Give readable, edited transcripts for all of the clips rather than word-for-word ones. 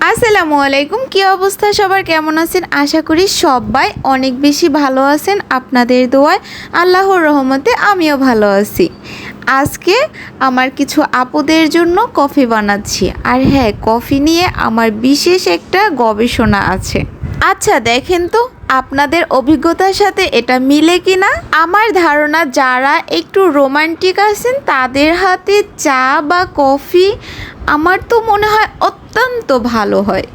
আসসালামু আলাইকুম। কি অবস্থা সবার, কেমন আছেন? আশা করি সবাই অনেক বেশি ভালো আছেন। আপনাদের দোয়ায় আল্লাহর রহমতে আমিও ভালো আছি। আজকে আমার কিছু আপুদের জন্য কফি বানাচ্ছি। আর হ্যাঁ, কফি নিয়ে আমার বিশেষ একটা গবেষণা আছে। আচ্ছা দেখেন তো আপনাদের অভিজ্ঞতার সাথে এটা মিলে কিনা। আমার ধারণা যারা একটু রোমান্টিক আছেন তাদের হাতে চা বা কফি আমার তো মনে হয় অত্যন্ত ভালো হয়,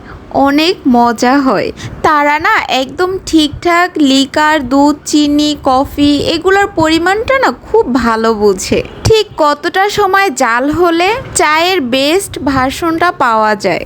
অনেক মজা হয়। তারা না একদম ঠিকঠাক লিকার, দুধ, চিনি, কফি এগুলোর পরিমাণটা না খুব ভালো বুঝে। ঠিক কতটা সময় জাল হলে চায়ের বেস্ট ভার্সনটা পাওয়া যায়।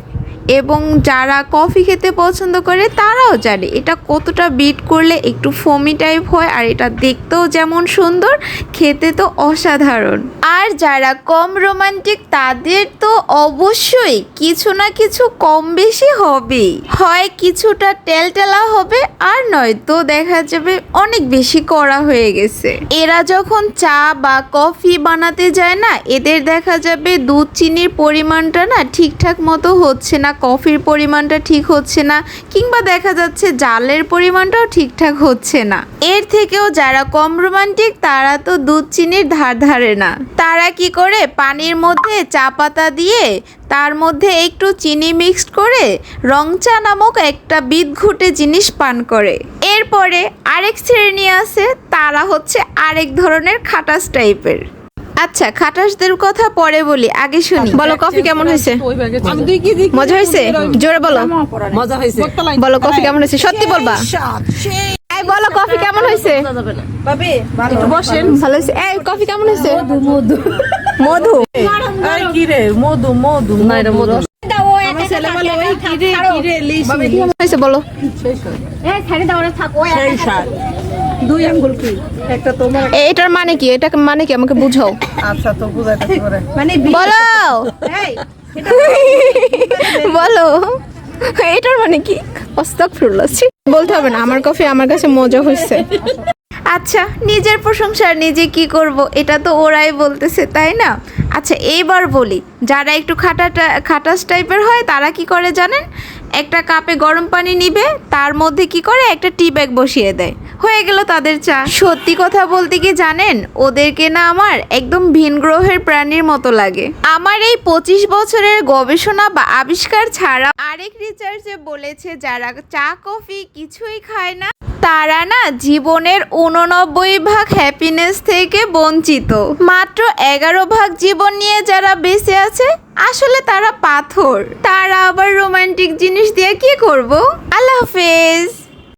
এবং যারা কফি খেতে পছন্দ করে তারাও জানে এটা কতটা বিট করলে একটু ফোমি টাইপ হয়, আর এটা দেখতেও যেমন সুন্দর, খেতে তো অসাধারণ। আর যারা কম রোমান্টিক তাদের তো অবশ্যই কিছু না কিছু কম বেশি হবেই, হয় কিছুটা টেলটেলা হবে আর নয়তো দেখা যাবে অনেক বেশি কড়া হয়ে গেছে। এরা যখন চা বা কফি বানাতে যায় না, এদের দেখা যাবে দুধ চিনির পরিমাণটা না ঠিকঠাক মতো হচ্ছে না, কফির পরিমাণটা ঠিক হচ্ছে না, কিংবা দেখা যাচ্ছে জালের পরিমাণটাও ঠিকঠাক হচ্ছে না। এর থেকেও যারা কম রোমান্টিক তারা তো দুধ চিনির ধার ধারে না। তারা কি করে, পানির মধ্যে চা পাতা দিয়ে তার মধ্যে একটু চিনি মিক্সড করে রং চা নামক একটা বিদঘুটে জিনিস পান করে। এরপরে আরেক শ্রেণী আছে, তারা হচ্ছে আরেক ধরনের খাটাস টাইপের। আচ্ছা, খাটাসদের কথা পরে বলি, আগে শুনি। বলো কফি কেমন হয়েছে? মজা হয়েছে? জোরে বলো। মজা হয়েছে। বলো কফি কেমন হয়েছে? সত্যি বলবা। এই বলো কফি কেমন হয়েছে? একটু বসেন। ভালো হয়েছে। এই কফি কেমন হয়েছে? মধু মধু। এই কি রে, মধু মধু না, এটা মধু। আমার ছেলে বলে ওই কি রে লিচু কেমন হয়েছে বলো। সেই স্বাদ। দুই আঙ্গুল কি একটা তোমার। এটার মানে কি? এটা মানে কি আমাকে বুঝাও। আচ্ছা তো বুঝাইতে পারে মানে বলো। বলো এটার মানে কি? আস্তাগফিরুল্লাহ, বলতে হবে না। আমার কফি আমার কাছে মজা হয়েছে। আচ্ছা, নিজের প্রশংসা নিজে কি করব, এটা তো ওরাই বলতেছে, তাই না? আচ্ছা এইবার বলি, যারা একটু খাটাস টাইপের হয় তারা কি করে জানেন? একটা কাপে গরম পানি নিবে, তার মধ্যে কি করে একটা টি ব্যাগ বসিয়ে দেয়, হয়ে গেল তাদের চা। সত্যি কথা বলতে কি জানেন, ওদেরকে না আমার একদম ভিন গ্রহের প্রাণীর মতো লাগে। আমার এই 25 বছরের গবেষণা বা আবিষ্কার ছাড়া আরেক রিসার্চে বলেছে যারা চা কফি কিছুই খায় না তারা না জীবনের 89% হ্যাপিনেস থেকে বঞ্চিত। মাত্র 11% জীবন নিয়ে যারা বেঁচে আছে আসলে তারা পাথর। তারা আবার রোমান্টিক জিনিস দিয়ে কি করব? আল্লাহ হাফেজ।